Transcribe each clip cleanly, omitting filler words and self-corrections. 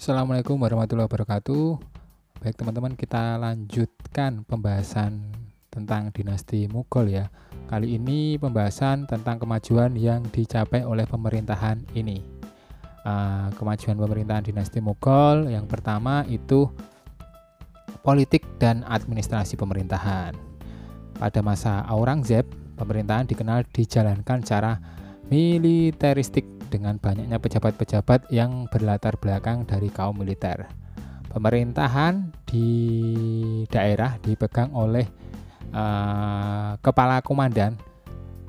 Assalamualaikum warahmatullahi wabarakatuh. Baik teman-teman, kita lanjutkan pembahasan tentang dinasti Mughal ya. Kali ini pembahasan tentang kemajuan yang dicapai oleh pemerintahan ini. Kemajuan pemerintahan dinasti Mughal yang pertama itu politik dan administrasi pemerintahan. Pada masa Aurangzeb, pemerintahan dikenal dijalankan secara militeristik dengan banyaknya pejabat-pejabat yang berlatar belakang dari kaum militer. Pemerintahan di daerah dipegang oleh kepala komandan.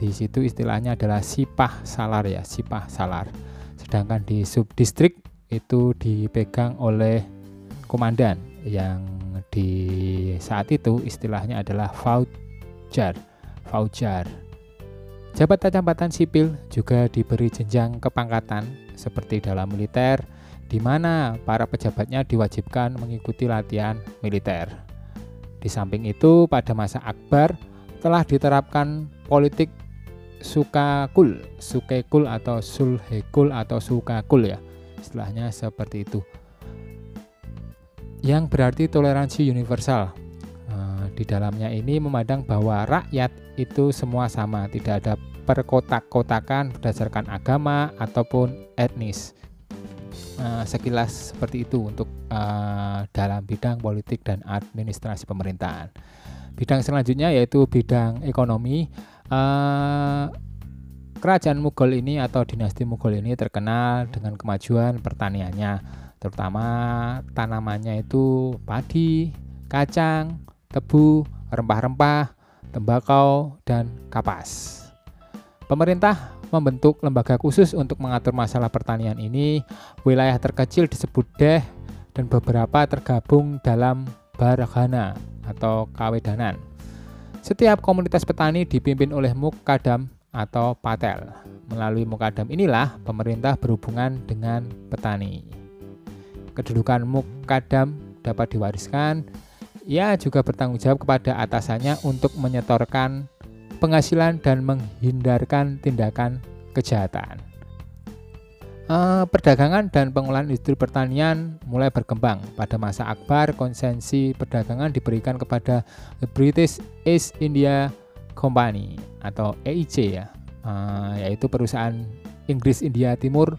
Di situ istilahnya adalah sipah salar ya, sipah salar. Sedangkan di subdistrik itu dipegang oleh komandan yang di saat itu istilahnya adalah faujar. Jabatan-jabatan sipil juga diberi jenjang kepangkatan seperti dalam militer, di mana para pejabatnya diwajibkan mengikuti latihan militer. Di samping itu, pada masa Akbar telah diterapkan politik sukakul atau sulhekul atau sukakul ya, istilahnya seperti itu. Yang berarti toleransi universal. Di dalamnya ini memandang bahwa rakyat itu semua sama, tidak ada perkotak-kotakan berdasarkan agama ataupun etnis. Sekilas seperti itu untuk dalam bidang politik dan administrasi pemerintahan. Bidang selanjutnya yaitu bidang ekonomi. Kerajaan Mughal ini atau dinasti Mughal ini terkenal dengan kemajuan pertaniannya, terutama tanamannya itu padi, kacang, tebu, rempah-rempah, tembakau, dan kapas. Pemerintah membentuk lembaga khusus untuk mengatur masalah pertanian ini. Wilayah terkecil disebut Deh dan beberapa tergabung dalam Barghana atau Kawedanan. Setiap komunitas petani dipimpin oleh Mukadam atau Patel. Melalui Mukadam inilah pemerintah berhubungan dengan petani. Kedudukan Mukadam dapat diwariskan. Ia juga bertanggung jawab kepada atasannya untuk menyetorkan penghasilan dan menghindarkan tindakan kejahatan. Perdagangan dan pengolahan industri pertanian mulai berkembang. Pada masa Akbar, konsesi perdagangan diberikan kepada The British East India Company atau EIC ya, yaitu perusahaan Inggris India Timur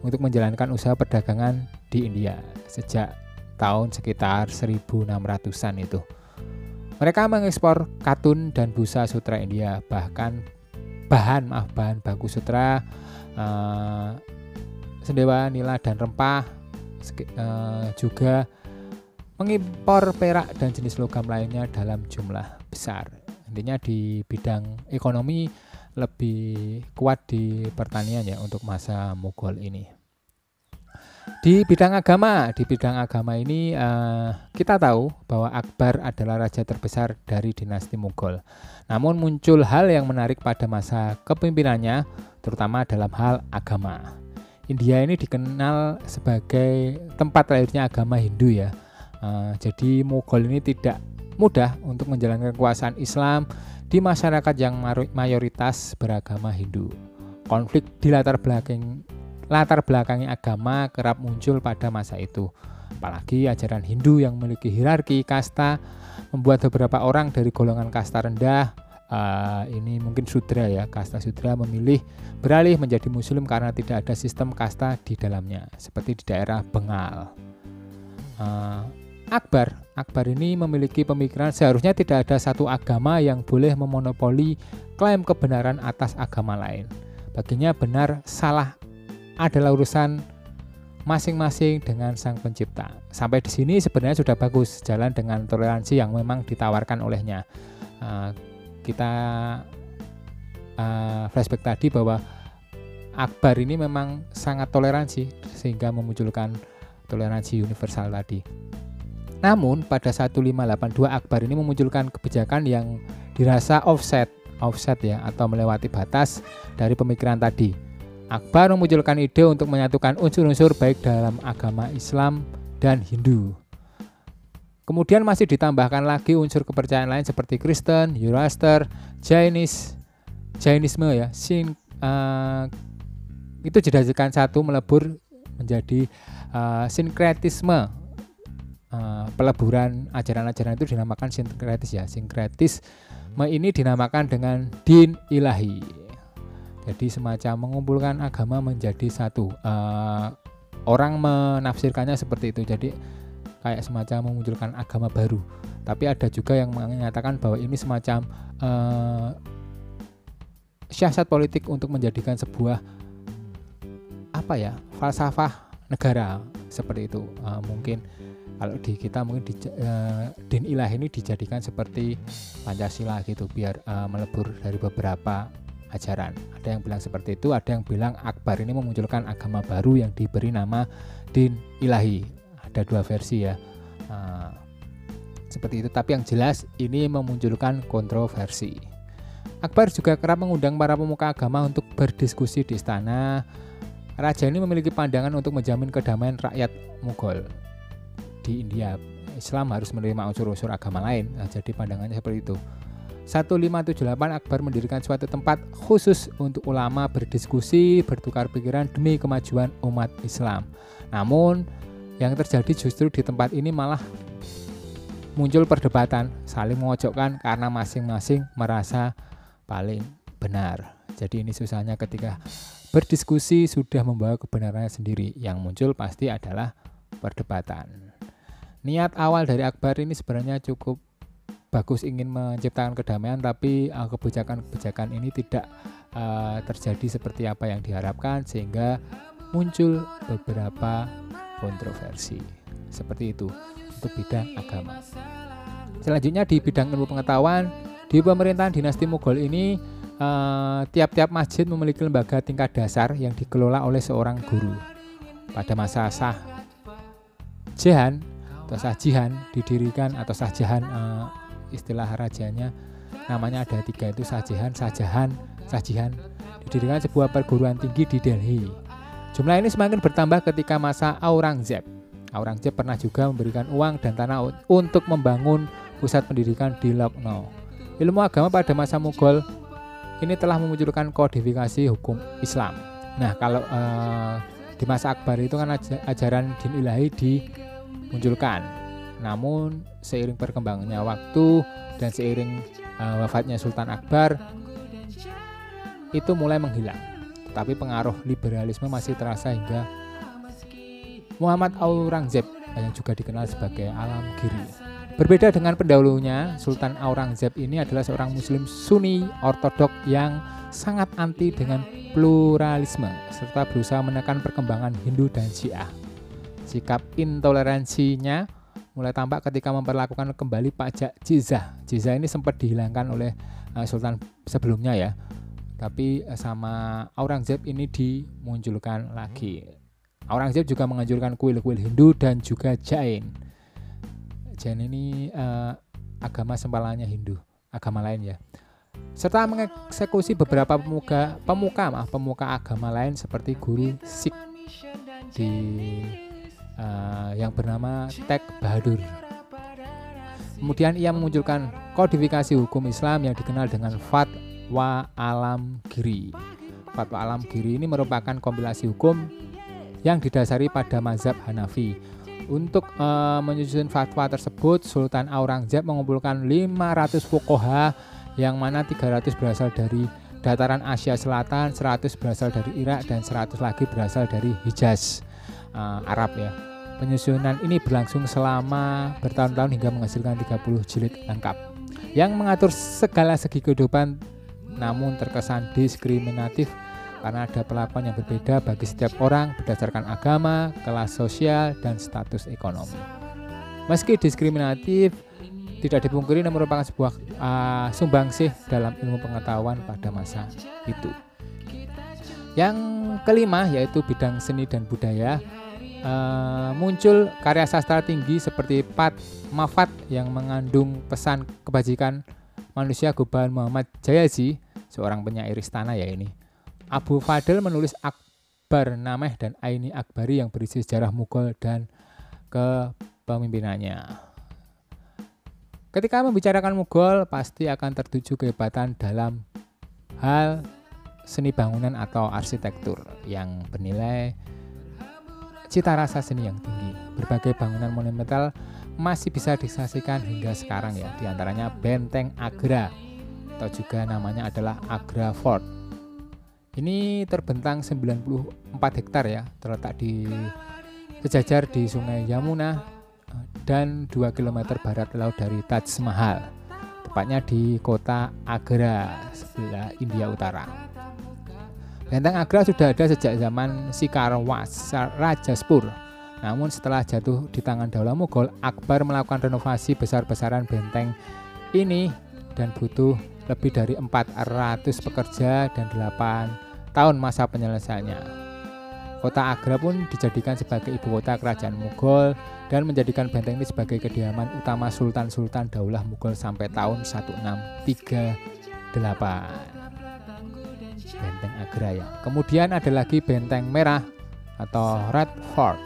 untuk menjalankan usaha perdagangan di India sejak tahun sekitar 1600-an itu. Mereka mengekspor katun dan busa sutra India, bahkan bahan baku sutra, sendewa, nila dan rempah, juga mengimpor perak dan jenis logam lainnya dalam jumlah besar. Intinya di bidang ekonomi lebih kuat di pertanian ya untuk masa Mughal ini. Di bidang agama ini kita tahu bahwa Akbar adalah raja terbesar dari dinasti Mughal. Namun muncul hal yang menarik pada masa kepemimpinannya, terutama dalam hal agama. India ini dikenal sebagai tempat lahirnya agama Hindu ya. Jadi Mughal ini tidak mudah untuk menjalankan kekuasaan Islam di masyarakat yang mayoritas beragama Hindu. Konflik di latar belakangnya agama kerap muncul pada masa itu. Apalagi ajaran Hindu yang memiliki hierarki kasta membuat beberapa orang dari golongan kasta rendah, ini mungkin Sudra ya, kasta Sudra memilih beralih menjadi Muslim karena tidak ada sistem kasta di dalamnya, seperti di daerah Bengal. Akbar ini memiliki pemikiran seharusnya tidak ada satu agama yang boleh memonopoli klaim kebenaran atas agama lain. Baginya benar salah adalah urusan masing-masing dengan Sang Pencipta. Sampai di sini sebenarnya sudah bagus, jalan dengan toleransi yang memang ditawarkan olehnya. Kita flashback tadi bahwa Akbar ini memang sangat toleransi sehingga memunculkan toleransi universal tadi. Namun pada 1582 Akbar ini memunculkan kebijakan yang dirasa offset ya, atau melewati batas dari pemikiran tadi. Akbar memunculkan ide untuk menyatukan unsur-unsur baik dalam agama Islam dan Hindu. Kemudian masih ditambahkan lagi unsur kepercayaan lain seperti Kristen, Zoroaster, Jainisme ya. Itu dijadikan satu melebur menjadi sinkretisme. Peleburan ajaran-ajaran itu dinamakan sinkretis ya. Sinkretisme ini dinamakan dengan din ilahi. Jadi semacam mengumpulkan agama menjadi satu. Orang menafsirkannya seperti itu. Jadi kayak semacam memunculkan agama baru. Tapi ada juga yang mengatakan bahwa ini semacam siasat politik untuk menjadikan sebuah falsafah negara seperti itu. Mungkin kalau di kita mungkin din ilahi ini dijadikan seperti Pancasila gitu, biar melebur dari beberapa ajaran. Ada yang bilang seperti itu, ada yang bilang Akbar ini memunculkan agama baru yang diberi nama din ilahi. Ada dua versi ya, seperti itu. Tapi yang jelas ini memunculkan kontroversi. Akbar juga kerap mengundang para pemuka agama untuk berdiskusi di istana. Raja ini memiliki pandangan untuk menjamin kedamaian rakyat Mughal. Di India, Islam harus menerima unsur-unsur agama lain. Jadi pandangannya seperti itu. 1578 Akbar mendirikan suatu tempat khusus untuk ulama berdiskusi, bertukar pikiran demi kemajuan umat Islam. Namun yang terjadi justru di tempat ini malah muncul perdebatan, saling memojokkan karena masing-masing merasa paling benar. Jadi ini susahnya ketika berdiskusi sudah membawa kebenarannya sendiri. Yang muncul pasti adalah perdebatan. Niat awal dari Akbar ini sebenarnya cukup bagus, ingin menciptakan kedamaian, tapi kebijakan-kebijakan ini tidak terjadi seperti apa yang diharapkan, sehingga muncul beberapa kontroversi. Seperti itu untuk bidang agama. Selanjutnya di bidang ilmu pengetahuan, di pemerintahan dinasti Mughal ini tiap-tiap masjid memiliki lembaga tingkat dasar yang dikelola oleh seorang guru. Pada masa Shahjahan atau Shahjahan didirikan, atau Shahjahan istilah rajanya namanya ada 3, itu Shahjahan didirikan sebuah perguruan tinggi di Delhi. Jumlah ini semakin bertambah ketika masa Aurangzeb. Aurangzeb pernah juga memberikan uang dan tanah untuk membangun pusat pendidikan di Lucknow. Ilmu agama pada masa Mughal ini telah memunculkan kodifikasi hukum Islam. Nah, kalau di masa Akbar itu kan ajaran din ilahi dimunculkan. Namun seiring perkembangannya waktu dan seiring wafatnya Sultan Akbar, itu mulai menghilang. Tetapi pengaruh liberalisme masih terasa hingga Muhammad Aurangzeb yang juga dikenal sebagai Alamgiri. Berbeda dengan pendahulunya, Sultan Aurangzeb ini adalah seorang muslim Sunni ortodok yang sangat anti dengan pluralisme serta berusaha menekan perkembangan Hindu dan Syiah. Sikap intoleransinya mulai tampak ketika memperlakukan kembali pajak jizyah. Jizyah ini sempat dihilangkan oleh Sultan sebelumnya ya, tapi sama Aurangzeb ini dimunculkan lagi. Aurangzeb juga menganjurkan kuil-kuil Hindu dan juga Jain. Jain ini agama sempalannya Hindu, agama lain ya. Serta mengeksekusi beberapa pemuka agama lain seperti guru Sikh yang bernama Tegh Bahadur. Kemudian ia memunculkan kodifikasi hukum Islam yang dikenal dengan Fatwa Alamgiri. Fatwa Alamgiri ini merupakan kompilasi hukum yang didasari pada mazhab Hanafi. Untuk menyusun fatwa tersebut, Sultan Aurangzeb mengumpulkan 500 fuqaha, yang mana 300 berasal dari dataran Asia Selatan, 100 berasal dari Irak, dan 100 lagi berasal dari Hijaz, Arab ya. Penyusunan ini berlangsung selama bertahun-tahun hingga menghasilkan 30 jilid lengkap yang mengatur segala segi kehidupan, namun terkesan diskriminatif karena ada perlakuan yang berbeda bagi setiap orang berdasarkan agama, kelas sosial, dan status ekonomi. Meski diskriminatif, tidak dipungkiri ini merupakan sebuah sumbangsih dalam ilmu pengetahuan pada masa itu. Yang kelima yaitu bidang seni dan budaya. Muncul karya sastra tinggi seperti Mafat yang mengandung pesan kebajikan manusia Gubahan Muhammad Jayazi, seorang penyair istana ya ini. Abu Fadl menulis Akbar Nameh dan Aini Akbari yang berisi sejarah Mughal dan kepemimpinannya. Ketika membicarakan Mughal, pasti akan tertuju kehebatan dalam hal seni bangunan atau arsitektur yang bernilai cita rasa seni yang tinggi. Berbagai bangunan monumental masih bisa disaksikan hingga sekarang ya, diantaranya Benteng Agra atau juga namanya adalah Agra Fort. Ini terbentang 94 hektar ya, terletak di sejajar di Sungai Yamuna dan 2 km barat laut dari Taj Mahal, tepatnya di kota Agra sebelah India Utara. Benteng Agra sudah ada sejak zaman Sikarwas Rajaspur. Namun setelah jatuh di tangan Daulah Mughal, Akbar melakukan renovasi besar-besaran benteng ini dan butuh lebih dari 400 pekerja dan 8 tahun masa penyelesaiannya. Kota Agra pun dijadikan sebagai ibu kota kerajaan Mughal dan menjadikan benteng ini sebagai kediaman utama Sultan-Sultan Daulah Mughal sampai tahun 1638. Benteng Agra ya. Kemudian ada lagi Benteng Merah atau Red Fort.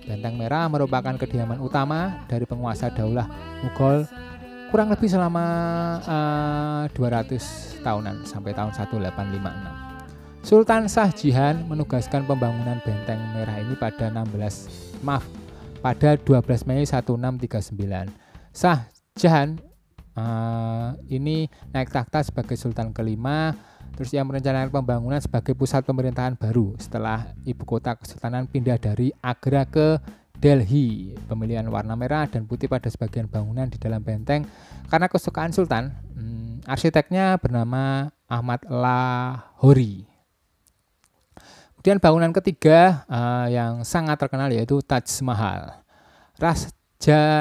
Benteng Merah merupakan kediaman utama dari penguasa Daulah Mughal kurang lebih selama 200 tahunan sampai tahun 1856. Sultan Shah Jahan menugaskan pembangunan Benteng Merah ini pada 12 Mei 1639. Shah Jahan ini naik takhta sebagai Sultan kelima, terus ia merencanakan pembangunan sebagai pusat pemerintahan baru setelah ibu kota kesultanan pindah dari Agra ke Delhi. Pemilihan warna merah dan putih pada sebagian bangunan di dalam benteng karena kesukaan Sultan. Arsiteknya bernama Ahmad Lahori. Kemudian bangunan ketiga yang sangat terkenal yaitu Taj Mahal. Raja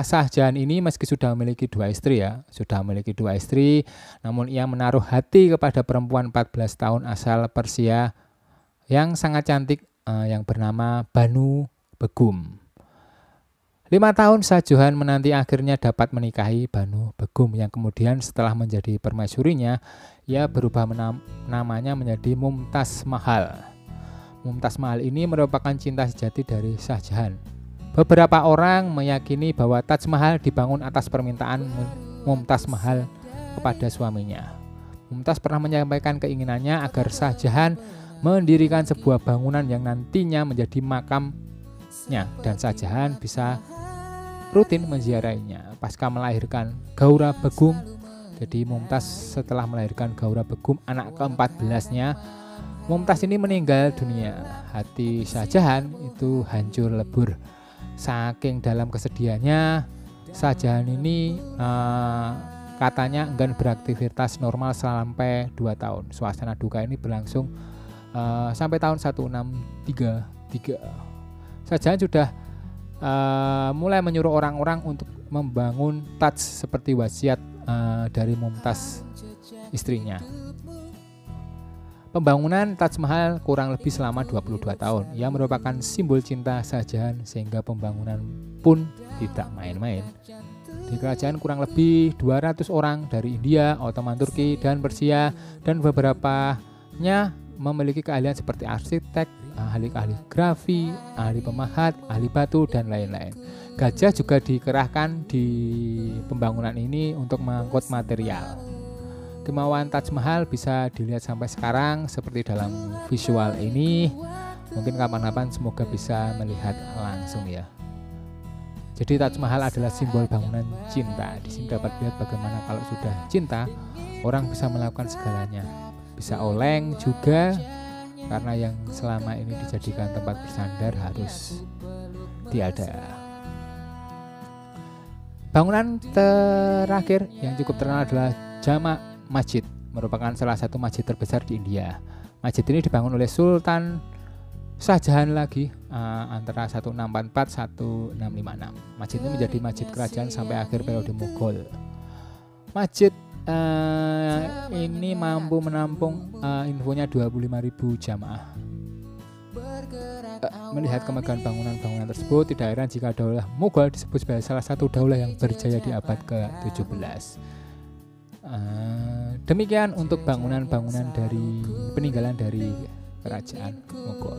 Shah Jahan ini meski sudah memiliki dua istri, namun ia menaruh hati kepada perempuan 14 tahun asal Persia yang sangat cantik yang bernama Banu Begum. 5 tahun Shah Jahan menanti akhirnya dapat menikahi Banu Begum yang kemudian setelah menjadi permaisurinya, ia berubah namanya menjadi Mumtaz Mahal. Mumtaz Mahal ini merupakan cinta sejati dari Shah Jahan. Beberapa orang meyakini bahwa Taj Mahal dibangun atas permintaan Mumtaz Mahal kepada suaminya. Mumtaz pernah menyampaikan keinginannya agar Shah Jahan mendirikan sebuah bangunan yang nantinya menjadi makamnya dan Shah Jahan bisa rutin menziarahinya. Pasca melahirkan Gaura Begum, jadi Mumtaz setelah melahirkan Gaura Begum anak ke-14-nya, Mumtaz ini meninggal dunia. Hati Shah Jahan itu hancur lebur. Saking dalam kesedihannya, Shah Jahan ini katanya enggan beraktivitas normal sampai 2 tahun. Suasana duka ini berlangsung sampai tahun 1633. Shah Jahan sudah mulai menyuruh orang-orang untuk membangun Taj seperti wasiat dari Mumtaz istrinya. Pembangunan Taj Mahal kurang lebih selama 22 tahun. Ia merupakan simbol cinta Shah Jahan sehingga pembangunan pun tidak main-main. Di kerajaan kurang lebih 200 orang dari India, Ottoman Turki, dan Persia, dan beberapanya memiliki keahlian seperti arsitek, ahli kaligrafi, ahli pemahat, ahli batu, dan lain-lain. Gajah juga dikerahkan di pembangunan ini untuk mengangkut material. Kemauan Taj Mahal bisa dilihat sampai sekarang seperti dalam visual ini. Mungkin kapan-kapan semoga bisa melihat langsung ya. Jadi Taj Mahal adalah simbol bangunan cinta. Di sini dapat lihat bagaimana kalau sudah cinta, orang bisa melakukan segalanya. Bisa oleng juga, karena yang selama ini dijadikan tempat bersandar harus tiada. Bangunan terakhir yang cukup terkenal adalah Jama' Masjid, merupakan salah satu masjid terbesar di India. Masjid ini dibangun oleh Sultan Shah Jahan lagi antara 1644-1656. Masjid ini menjadi masjid kerajaan sampai akhir periode Mughal. Masjid ini mampu menampung infonya 25.000 jamaah. Melihat kemegahan bangunan-bangunan tersebut, tidak heran jika Daulah Mughal disebut sebagai salah satu daulah yang berjaya di abad ke-17. Demikian untuk bangunan-bangunan dari peninggalan dari kerajaan Mughal.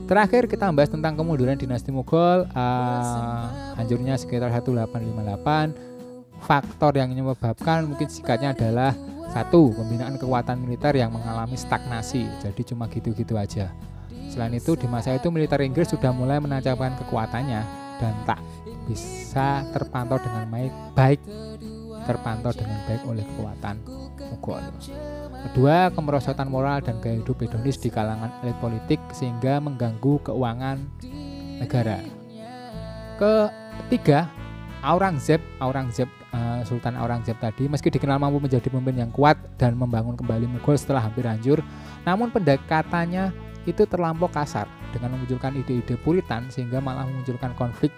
Terakhir kita membahas tentang kemunduran dinasti Mughal, hancurnya sekitar 1858. Faktor yang menyebabkan mungkin sikatnya adalah 1. Pembinaan kekuatan militer yang mengalami stagnasi, jadi cuma gitu-gitu aja. Selain itu, di masa itu militer Inggris sudah mulai menancapkan kekuatannya dan tak bisa terpantau dengan baik oleh kekuatan Mughal. Kedua, kemerosotan moral dan gaya hidup hedonis di kalangan elit politik sehingga mengganggu keuangan negara. Ketiga, Sultan Aurangzeb tadi meski dikenal mampu menjadi pemimpin yang kuat dan membangun kembali Mughal setelah hampir hancur, namun pendekatannya itu terlampau kasar dengan memunculkan ide-ide Puritan sehingga malah memunculkan konflik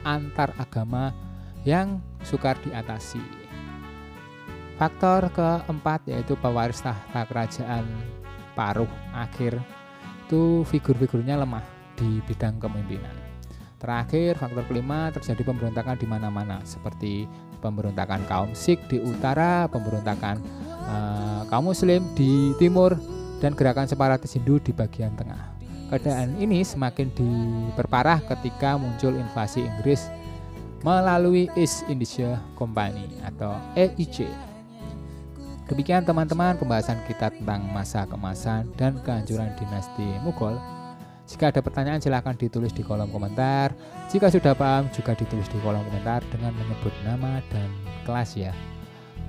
antar agama yang sukar diatasi. Faktor keempat yaitu pewaris tahta kerajaan paruh akhir itu figur-figurnya lemah di bidang kepemimpinan. Terakhir, faktor kelima, terjadi pemberontakan di mana-mana seperti pemberontakan kaum Sikh di utara, pemberontakan kaum Muslim di timur, dan gerakan separatis Hindu di bagian tengah. Keadaan ini semakin diperparah ketika muncul invasi Inggris melalui East India Company atau EIC. Demikian teman-teman pembahasan kita tentang masa keemasan dan kehancuran dinasti Mughal. Jika ada pertanyaan silahkan ditulis di kolom komentar. Jika sudah paham juga ditulis di kolom komentar dengan menyebut nama dan kelas ya.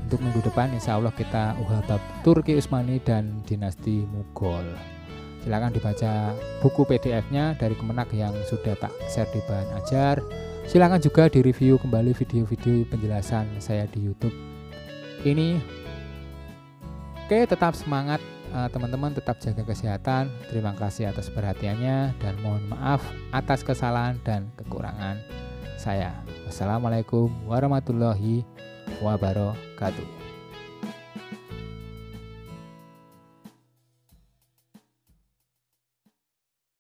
Untuk minggu depan insya Allah kita bab Turki Utsmani dan dinasti Mughal. Silahkan dibaca buku PDF-nya dari Kemenak yang sudah tak share di bahan ajar. Silahkan juga direview kembali video-video penjelasan saya di YouTube ini. Oke, tetap semangat teman-teman, tetap jaga kesehatan. Terima kasih atas perhatiannya dan mohon maaf atas kesalahan dan kekurangan saya. Wassalamualaikum warahmatullahi wabarakatuh.